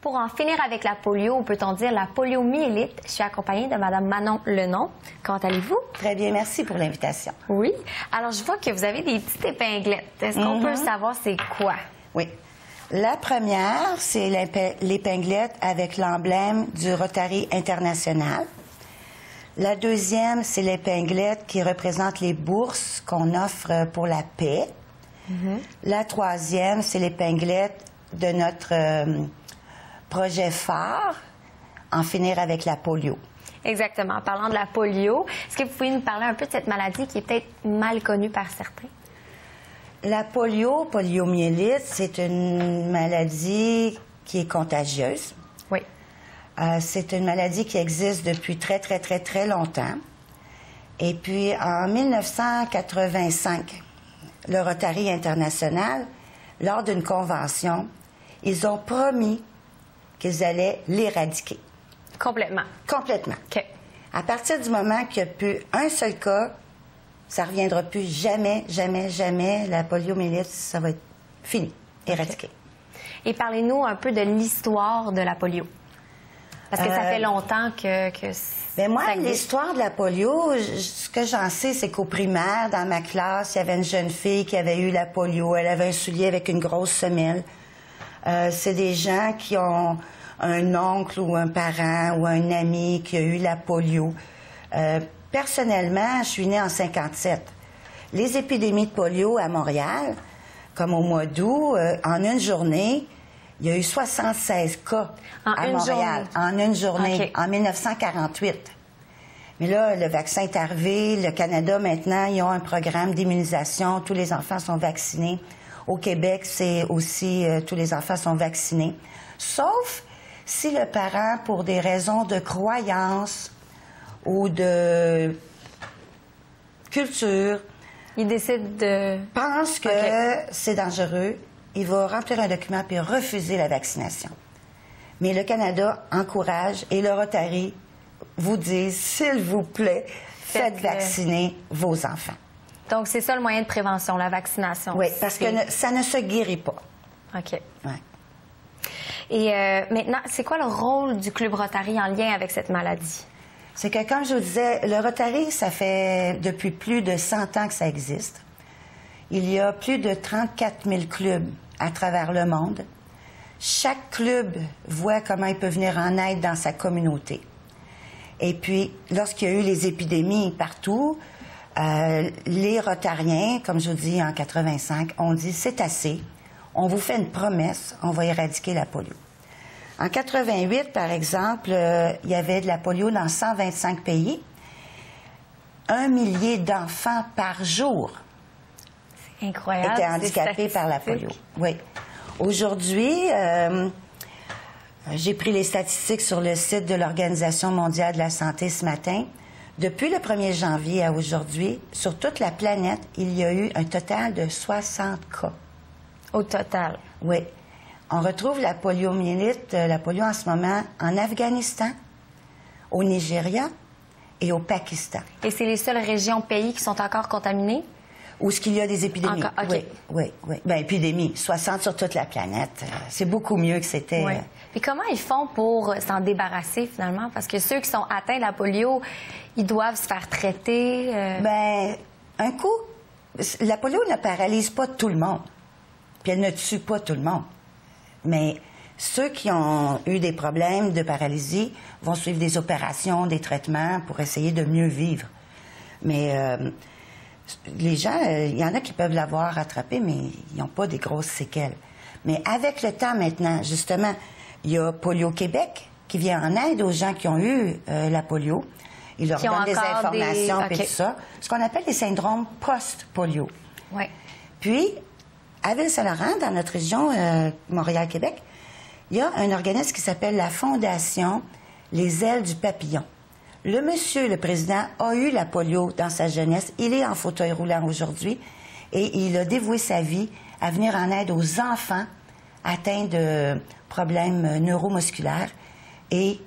Pour en finir avec la polio, ou peut-on dire la poliomyélite, je suis accompagnée de Mme Manon Lenon. Comment allez-vous? Très bien, merci pour l'invitation. Oui. Alors, je vois que vous avez des petites épinglettes. Est-ce qu'on peut savoir c'est quoi? Oui. La première, c'est l'épinglette avec l'emblème du Rotary International. La deuxième, c'est l'épinglette qui représente les bourses qu'on offre pour la paix. La troisième, c'est l'épinglette de notre projet phare, en finir avec la polio. Exactement. En parlant de la polio, est-ce que vous pouvez nous parler un peu de cette maladie qui est peut-être mal connue par certains? La poliomyélite, c'est une maladie qui est contagieuse. Oui. C'est une maladie qui existe depuis très longtemps. Et puis, en 1985, le Rotary International, lors d'une convention, ils ont promis qu'ils allaient l'éradiquer. Complètement. Complètement. OK. À partir du moment qu'il n'y a plus un seul cas, ça ne reviendra plus jamais. La poliomyélite, ça va être fini, éradiqué. Okay. Et parlez-nous un peu de l'histoire de la polio. Parce que ça fait longtemps que ben moi, l'histoire de la polio, ce que j'en sais, c'est qu'au primaire, dans ma classe, il y avait une jeune fille qui avait eu la polio. Elle avait un soulier avec une grosse semelle. C'est des gens qui ont un oncle ou un parent ou un ami qui a eu la polio. Personnellement, je suis née en 57. Les épidémies de polio à Montréal, comme au mois d'août, en une journée, il y a eu 76 cas à Montréal. En une journée, okay. En 1948. Mais là, le vaccin est arrivé. Le Canada, maintenant, ils ont un programme d'immunisation. Tous les enfants sont vaccinés. Au Québec, c'est aussi tous les enfants sont vaccinés. Sauf si le parent, pour des raisons de croyance ou de culture, il décide de... pense que c'est dangereux, il va remplir un document puis refuser la vaccination. Mais le Canada encourage et le Rotary vous dit, s'il vous plaît, faites vacciner vos enfants. Donc, c'est ça le moyen de prévention, la vaccination. Oui, parce que ça ne se guérit pas. OK. Ouais. Et maintenant, c'est quoi le rôle du Club Rotary en lien avec cette maladie? C'est que, comme je vous disais, le Rotary, ça fait depuis plus de 100 ans que ça existe. Il y a plus de 34 000 clubs à travers le monde. Chaque club voit comment il peut venir en aide dans sa communauté. Et puis, lorsqu'il y a eu les épidémies partout, les Rotariens, comme je vous dis, en 85, ont dit, c'est assez, on vous fait une promesse, on va éradiquer la polio. En 88, par exemple, il y avait de la polio dans 125 pays. 1 millier d'enfants par jour incroyable, étaient handicapés par la polio. Oui. Aujourd'hui, j'ai pris les statistiques sur le site de l'Organisation mondiale de la santé ce matin. Depuis le 1er janvier à aujourd'hui, sur toute la planète, il y a eu un total de 60 cas. Au total? Oui. On retrouve la poliomyélite, la polio en ce moment, en Afghanistan, au Nigeria et au Pakistan. Et c'est les seules régions, pays qui sont encore contaminées? Où est-ce qu'il y a des épidémies? Encore, okay. Oui. Bien, épidémies, 60 sur toute la planète. C'est beaucoup mieux que c'était. Oui. Puis comment ils font pour s'en débarrasser, finalement? Parce que ceux qui sont atteints de la polio, ils doivent se faire traiter. Bien, un coup, la polio ne paralyse pas tout le monde. Puis elle ne tue pas tout le monde. Mais ceux qui ont eu des problèmes de paralysie vont suivre des opérations, des traitements pour essayer de mieux vivre. Mais les gens, il y en a qui peuvent l'avoir attrapé, mais ils n'ont pas des grosses séquelles. Mais avec le temps maintenant, justement, il y a Polio Québec qui vient en aide aux gens qui ont eu la polio. Ils leur donnent des informations et tout ça. Ce qu'on appelle les syndromes post-polio. Oui. Puis, à Ville-Saint-Laurent, dans notre région Montréal-Québec, il y a un organisme qui s'appelle la Fondation Les Ailes du Papillon. Le monsieur, le président, a eu la polio dans sa jeunesse. Il est en fauteuil roulant aujourd'hui et il a dévoué sa vie à venir en aide aux enfants atteints de problèmes neuromusculaires et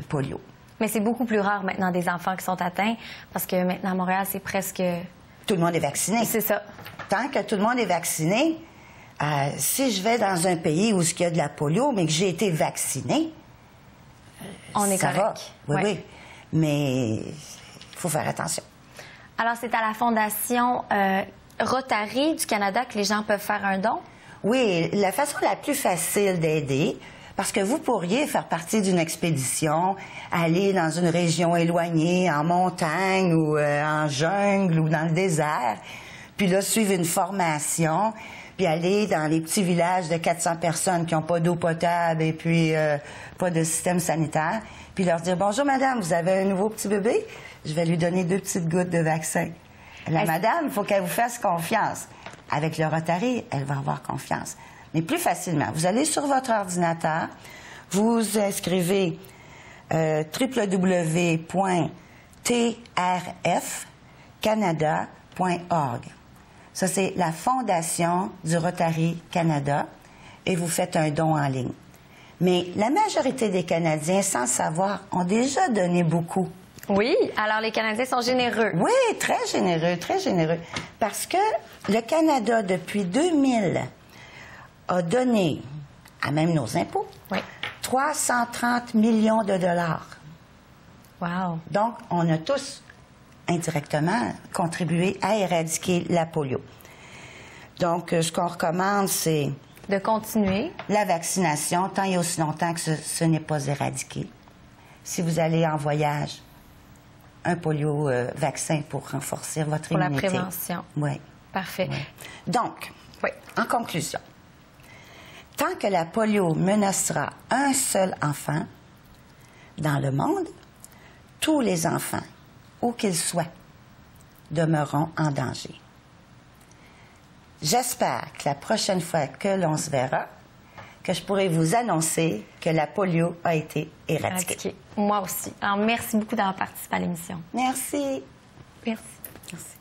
polio. Mais c'est beaucoup plus rare maintenant des enfants qui sont atteints parce que maintenant à Montréal, c'est presque... Tout le monde est vacciné. C'est ça. Tant que tout le monde est vacciné, Si je vais dans un pays où il y a de la polio, mais que j'ai été vaccinée, on est ça correct. va. Oui, Ouais. oui. Mais il faut faire attention. Alors, c'est à la Fondation Rotary du Canada que les gens peuvent faire un don? Oui, la façon la plus facile d'aider, parce que vous pourriez faire partie d'une expédition, aller dans une région éloignée, en montagne ou en jungle ou dans le désert, puis là, suivre une formation, puis aller dans les petits villages de 400 personnes qui n'ont pas d'eau potable et puis pas de système sanitaire, puis leur dire « Bonjour, madame, vous avez un nouveau petit bébé? Je vais lui donner 2 petites gouttes de vaccin. » La madame, il faut qu'elle vous fasse confiance. Avec le Rotary, elle va avoir confiance. Mais plus facilement, vous allez sur votre ordinateur, vous inscrivez www.trfcanada.org. Ça, c'est la Fondation du Rotary Canada et vous faites un don en ligne. Mais la majorité des Canadiens, sans savoir, ont déjà donné beaucoup. Oui, alors les Canadiens sont généreux. Oui, très généreux, très généreux. Parce que le Canada, depuis 2000, a donné, à même nos impôts, Oui. 330 millions de dollars. Wow. Donc, on a tous, indirectement, contribué à éradiquer la polio. Donc, ce qu'on recommande, c'est De continuer. la vaccination, tant et aussi longtemps que ce n'est pas éradiqué. Si vous allez en voyage, un polio-vaccin pour renforcer votre Pour la immunité. prévention. Oui. Parfait. Oui. Donc, Oui. en conclusion, tant que la polio menacera un seul enfant dans le monde, tous les enfants, où qu'ils soient, demeureront en danger. J'espère que la prochaine fois que l'on se verra, que je pourrai vous annoncer que la polio a été éradiquée. Éradiquer. Moi aussi. Alors, merci beaucoup d'avoir participé à l'émission. Merci. Merci. Merci.